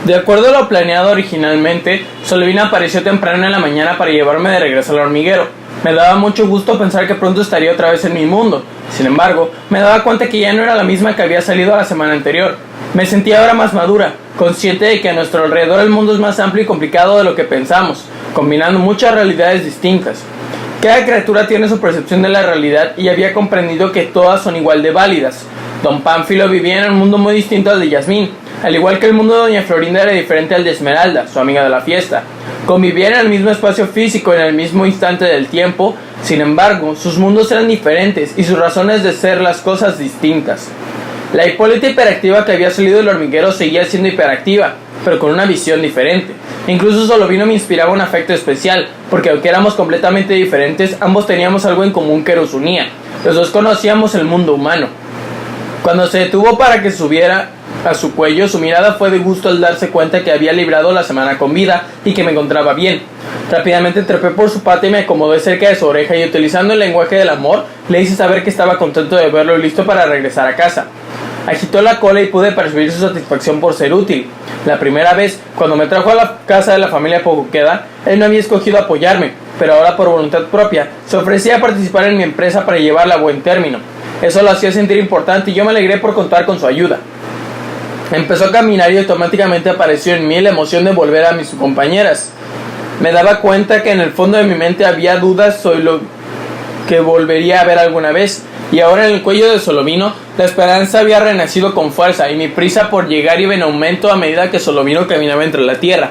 De acuerdo a lo planeado originalmente, Solovino apareció temprano en la mañana para llevarme de regreso al hormiguero. Me daba mucho gusto pensar que pronto estaría otra vez en mi mundo. Sin embargo, me daba cuenta que ya no era la misma que había salido la semana anterior. Me sentía ahora más madura, consciente de que a nuestro alrededor el mundo es más amplio y complicado de lo que pensamos, combinando muchas realidades distintas. Cada criatura tiene su percepción de la realidad y había comprendido que todas son igual de válidas. Don Pánfilo vivía en un mundo muy distinto al de Yasmín, al igual que el mundo de Doña Florinda era diferente al de Esmeralda, su amiga de la fiesta. Convivían en el mismo espacio físico en el mismo instante del tiempo, sin embargo, sus mundos eran diferentes y sus razones de ser las cosas distintas. La Hipólita hiperactiva que había salido del hormiguero seguía siendo hiperactiva, pero con una visión diferente. Incluso Solovino me inspiraba un afecto especial, porque aunque éramos completamente diferentes, ambos teníamos algo en común que nos unía. Los dos conocíamos el mundo humano. Cuando se detuvo para que subiera a su cuello, su mirada fue de gusto al darse cuenta que había librado la semana con vida y que me encontraba bien. Rápidamente trepé por su pata y me acomodé cerca de su oreja y utilizando el lenguaje del amor, le hice saber que estaba contento de verlo y listo para regresar a casa. Agitó la cola y pude percibir su satisfacción por ser útil. La primera vez, cuando me trajo a la casa de la familia Pocoqueda, él no había escogido apoyarme, pero ahora por voluntad propia, se ofrecía a participar en mi empresa para llevarla a buen término. Eso lo hacía sentir importante y yo me alegré por contar con su ayuda. Empezó a caminar y automáticamente apareció en mí la emoción de volver a mis compañeras. Me daba cuenta que en el fondo de mi mente había dudas sobre lo que volvería a ver alguna vez, y ahora en el cuello de Solovino la esperanza había renacido con fuerza y mi prisa por llegar iba en aumento a medida que Solovino caminaba entre la tierra.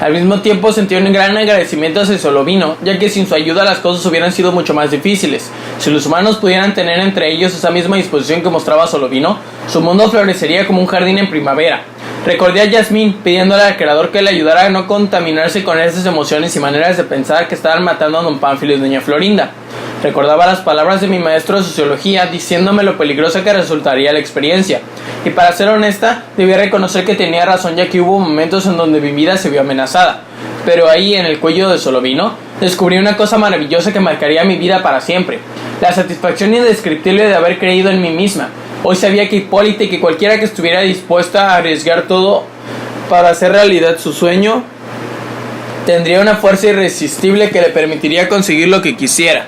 Al mismo tiempo sentí un gran agradecimiento hacia Solovino, ya que sin su ayuda las cosas hubieran sido mucho más difíciles. Si los humanos pudieran tener entre ellos esa misma disposición que mostraba Solovino, su mundo florecería como un jardín en primavera. Recordé a Yasmín pidiéndole al creador que le ayudara a no contaminarse con esas emociones y maneras de pensar que estaban matando a don Pánfilo y doña Florinda. Recordaba las palabras de mi maestro de sociología diciéndome lo peligrosa que resultaría la experiencia. Y para ser honesta, debía reconocer que tenía razón, ya que hubo momentos en donde mi vida se vio amenazada. Pero ahí, en el cuello de Solovino, descubrí una cosa maravillosa que marcaría mi vida para siempre. La satisfacción indescriptible de haber creído en mí misma. Hoy sabía que Hipólita y que cualquiera que estuviera dispuesta a arriesgar todo para hacer realidad su sueño, tendría una fuerza irresistible que le permitiría conseguir lo que quisiera.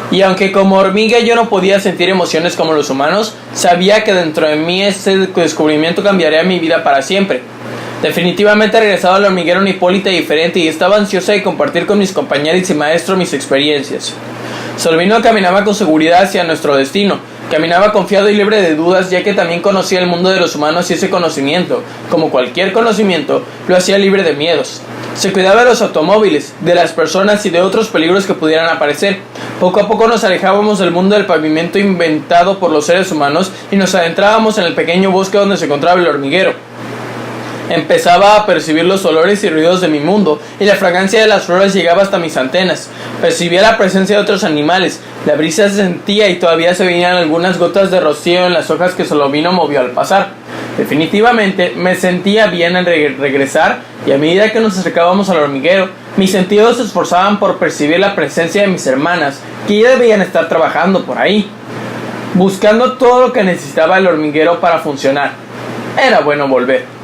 Y aunque como hormiga yo no podía sentir emociones como los humanos, sabía que dentro de mí ese descubrimiento cambiaría mi vida para siempre. Definitivamente regresaba al hormiguero una Hipólita diferente y estaba ansiosa de compartir con mis compañeros y maestros mis experiencias. Solovino caminaba con seguridad hacia nuestro destino. Caminaba confiado y libre de dudas, ya que también conocía el mundo de los humanos y ese conocimiento, como cualquier conocimiento, lo hacía libre de miedos. Se cuidaba de los automóviles, de las personas y de otros peligros que pudieran aparecer. Poco a poco nos alejábamos del mundo del pavimento inventado por los seres humanos y nos adentrábamos en el pequeño bosque donde se encontraba el hormiguero. Empezaba a percibir los olores y ruidos de mi mundo, y la fragancia de las flores llegaba hasta mis antenas. Percibía la presencia de otros animales, la brisa se sentía y todavía se veían algunas gotas de rocío en las hojas que Solovino movió al pasar. Definitivamente me sentía bien al regresar, y a medida que nos acercábamos al hormiguero, mis sentidos se esforzaban por percibir la presencia de mis hermanas, que ya debían estar trabajando por ahí, buscando todo lo que necesitaba el hormiguero para funcionar. Era bueno volver.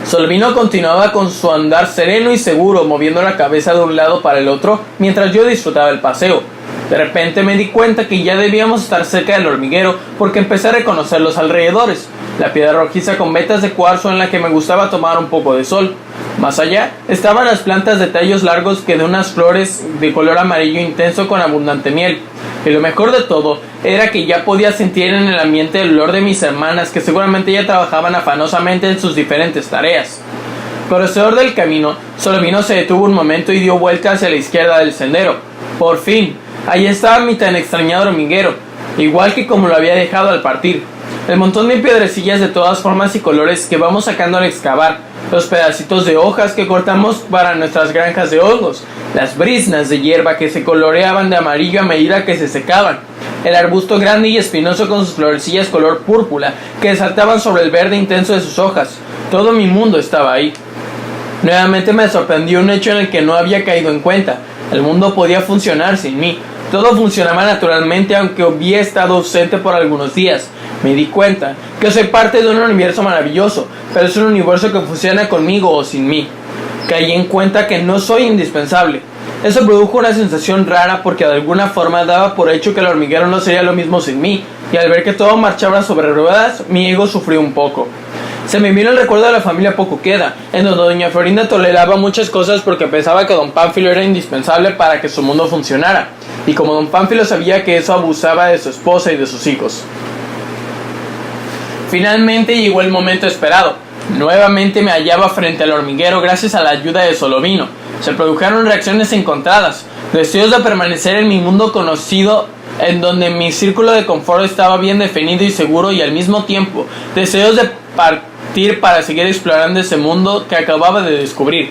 Solovino continuaba con su andar sereno y seguro, moviendo la cabeza de un lado para el otro, mientras yo disfrutaba el paseo. De repente me di cuenta que ya debíamos estar cerca del hormiguero, porque empecé a reconocer los alrededores. La piedra rojiza con vetas de cuarzo en la que me gustaba tomar un poco de sol. Más allá estaban las plantas de tallos largos que de unas flores de color amarillo intenso con abundante miel. Y lo mejor de todo era que ya podía sentir en el ambiente el olor de mis hermanas, que seguramente ya trabajaban afanosamente en sus diferentes tareas. Por alrededor del camino, Solovino se detuvo un momento y dio vuelta hacia la izquierda del sendero. Por fin, allí estaba mi tan extrañado hormiguero, igual que como lo había dejado al partir. El montón de piedrecillas de todas formas y colores que vamos sacando al excavar, los pedacitos de hojas que cortamos para nuestras granjas de hongos, las briznas de hierba que se coloreaban de amarillo a medida que se secaban, el arbusto grande y espinoso con sus florecillas color púrpura que saltaban sobre el verde intenso de sus hojas. Todo mi mundo estaba ahí. Nuevamente me sorprendió un hecho en el que no había caído en cuenta. El mundo podía funcionar sin mí. Todo funcionaba naturalmente, aunque había estado ausente por algunos días. Me di cuenta que soy parte de un universo maravilloso, pero es un universo que funciona conmigo o sin mí. Caí en cuenta que no soy indispensable. Eso produjo una sensación rara porque de alguna forma daba por hecho que el hormiguero no sería lo mismo sin mí, y al ver que todo marchaba sobre ruedas, mi ego sufrió un poco. Se me vino el recuerdo de la familia Pocoqueda, en donde doña Florinda toleraba muchas cosas porque pensaba que don Pánfilo era indispensable para que su mundo funcionara, y como don Pánfilo sabía que eso abusaba de su esposa y de sus hijos. Finalmente llegó el momento esperado. Nuevamente me hallaba frente al hormiguero gracias a la ayuda de Solovino. Se produjeron reacciones encontradas, deseos de permanecer en mi mundo conocido, en donde mi círculo de confort estaba bien definido y seguro, y al mismo tiempo deseos de partir para seguir explorando ese mundo que acababa de descubrir.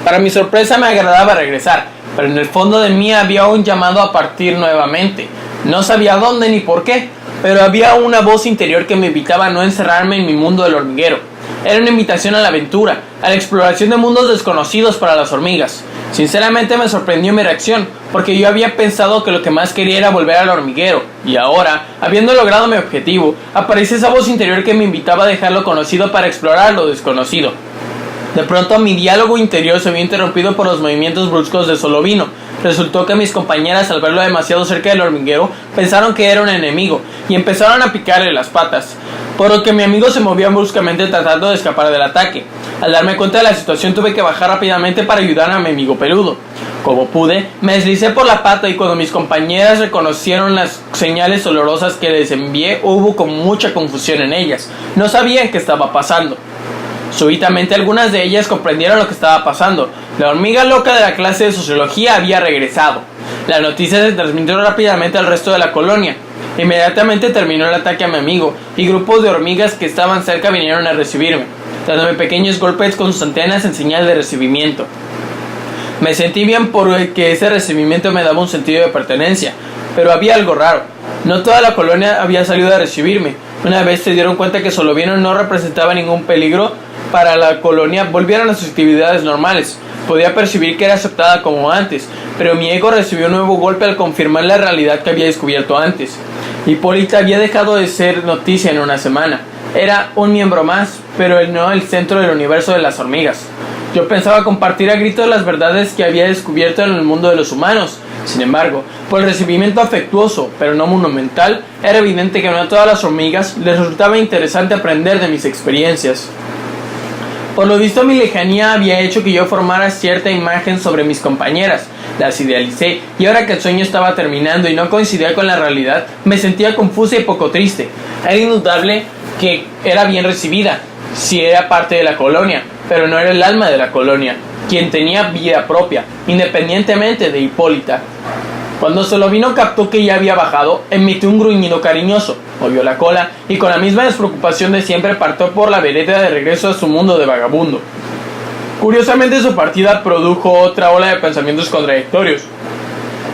Para mi sorpresa me agradaba regresar, pero en el fondo de mí había un llamado a partir nuevamente. No sabía dónde ni por qué, pero había una voz interior que me invitaba a no encerrarme en mi mundo del hormiguero. Era una invitación a la aventura, a la exploración de mundos desconocidos para las hormigas. Sinceramente me sorprendió mi reacción, porque yo había pensado que lo que más quería era volver al hormiguero, y ahora, habiendo logrado mi objetivo, apareció esa voz interior que me invitaba a dejar lo conocido para explorar lo desconocido. De pronto mi diálogo interior se vio interrumpido por los movimientos bruscos de Solovino. Resultó que mis compañeras, al verlo demasiado cerca del hormiguero, pensaron que era un enemigo y empezaron a picarle las patas, por lo que mi amigo se movía bruscamente tratando de escapar del ataque. Al darme cuenta de la situación tuve que bajar rápidamente para ayudar a mi amigo peludo. Como pude, me deslicé por la pata, y cuando mis compañeras reconocieron las señales olorosas que les envié, hubo como mucha confusión en ellas. No sabían qué estaba pasando. Súbitamente algunas de ellas comprendieron lo que estaba pasando. La hormiga loca de la clase de sociología había regresado. La noticia se transmitió rápidamente al resto de la colonia. Inmediatamente terminó el ataque a mi amigo, y grupos de hormigas que estaban cerca vinieron a recibirme, dándome pequeños golpes con sus antenas en señal de recibimiento. Me sentí bien porque ese recibimiento me daba un sentido de pertenencia, pero había algo raro. No toda la colonia había salido a recibirme. Una vez se dieron cuenta que Solovino no representaba ningún peligro para la colonia, volvieron a sus actividades normales. Podía percibir que era aceptada como antes, pero mi ego recibió un nuevo golpe al confirmar la realidad que había descubierto antes. Hipólita había dejado de ser noticia en una semana. Era un miembro más, pero no el centro del universo de las hormigas. Yo pensaba compartir a gritos las verdades que había descubierto en el mundo de los humanos. Sin embargo, por el recibimiento afectuoso, pero no monumental, era evidente que no a todas las hormigas les resultaba interesante aprender de mis experiencias. Por lo visto, mi lejanía había hecho que yo formara cierta imagen sobre mis compañeras. Las idealicé, y ahora que el sueño estaba terminando y no coincidía con la realidad, me sentía confusa y poco triste. Era indudable que era bien recibida, si era parte de la colonia, pero no era el alma de la colonia, quien tenía vida propia, independientemente de Hipólita. Cuando Solovino captó que ya había bajado, emitió un gruñido cariñoso, movió la cola y con la misma despreocupación de siempre partió por la vereda de regreso a su mundo de vagabundo. Curiosamente, su partida produjo otra ola de pensamientos contradictorios.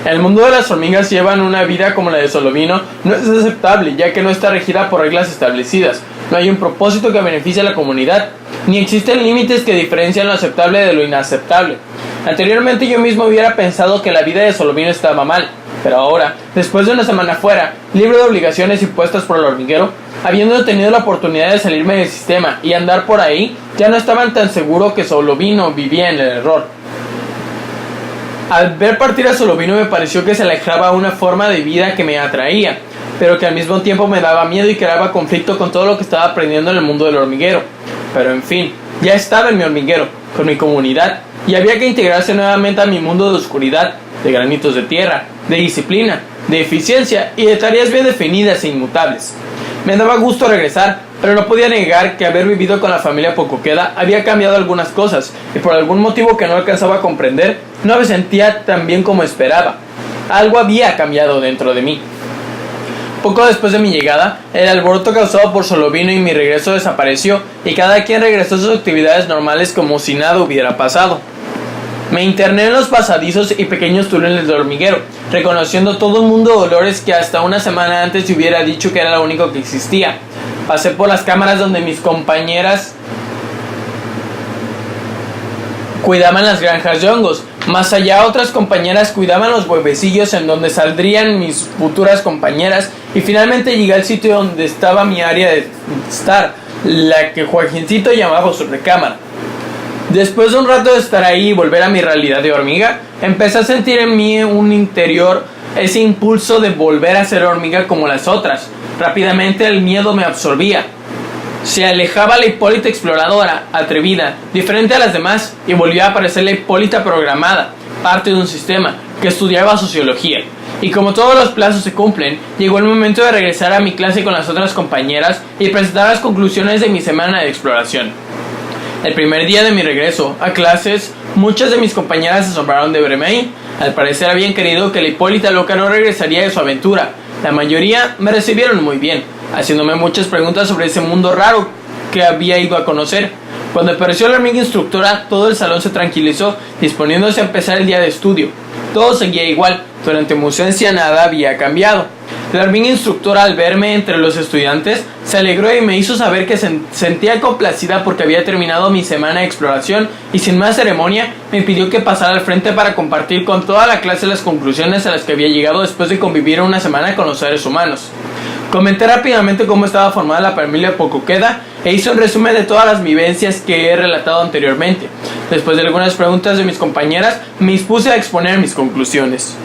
El mundo de las hormigas llevan una vida como la de Solovino no es aceptable, ya que no está regida por reglas establecidas. No hay un propósito que beneficie a la comunidad, ni existen límites que diferencian lo aceptable de lo inaceptable. Anteriormente yo mismo hubiera pensado que la vida de Solovino estaba mal, pero ahora, después de una semana fuera, libre de obligaciones impuestas por el hormiguero, habiendo tenido la oportunidad de salirme del sistema y andar por ahí, ya no estaba tan seguro que Solovino vivía en el error. Al ver partir a Solovino me pareció que se alejaba una forma de vida que me atraía, pero que al mismo tiempo me daba miedo y creaba conflicto con todo lo que estaba aprendiendo en el mundo del hormiguero. Pero en fin, ya estaba en mi hormiguero, con mi comunidad, y había que integrarse nuevamente a mi mundo de oscuridad, de granitos de tierra, de disciplina, de eficiencia y de tareas bien definidas e inmutables. Me daba gusto regresar, pero no podía negar que haber vivido con la familia Pocoqueda había cambiado algunas cosas, y por algún motivo que no alcanzaba a comprender, no me sentía tan bien como esperaba. Algo había cambiado dentro de mí. Poco después de mi llegada, el alboroto causado por Solovino y mi regreso desapareció, y cada quien regresó a sus actividades normales como si nada hubiera pasado. Me interné en los pasadizos y pequeños túneles del hormiguero, reconociendo todo un mundo de olores que hasta una semana antes se hubiera dicho que era lo único que existía. Pasé por las cámaras donde mis compañeras cuidaban las granjas de hongos, Más allá, otras compañeras cuidaban los huevecillos en donde saldrían mis futuras compañeras, y finalmente llegué al sitio donde estaba mi área de estar, la que Joaquincito llamaba su recámara. Después de un rato de estar ahí y volver a mi realidad de hormiga, empecé a sentir en mí un interior ese impulso de volver a ser hormiga como las otras. Rápidamente el miedo me absorbía. Se alejaba la Hipólita exploradora, atrevida, diferente a las demás, y volvió a aparecer la Hipólita programada, parte de un sistema, que estudiaba sociología. Y como todos los plazos se cumplen, llegó el momento de regresar a mi clase con las otras compañeras y presentar las conclusiones de mi semana de exploración. El primer día de mi regreso a clases, muchas de mis compañeras se asombraron de verme ahí. Al parecer habían querido que la Hipólita loca no regresaría de su aventura. La mayoría me recibieron muy bien, haciéndome muchas preguntas sobre ese mundo raro que había ido a conocer. Cuando apareció la hormiga instructora, todo el salón se tranquilizó, disponiéndose a empezar el día de estudio. Todo seguía igual, durante mi ausencia nada había cambiado. La hormiga instructora, al verme entre los estudiantes, se alegró y me hizo saber que sentía complacida porque había terminado mi semana de exploración, y sin más ceremonia me pidió que pasara al frente para compartir con toda la clase las conclusiones a las que había llegado después de convivir una semana con los seres humanos. Comenté rápidamente cómo estaba formada la familia Pocoqueda e hice un resumen de todas las vivencias que he relatado anteriormente. Después de algunas preguntas de mis compañeras, me dispuse a exponer mis conclusiones.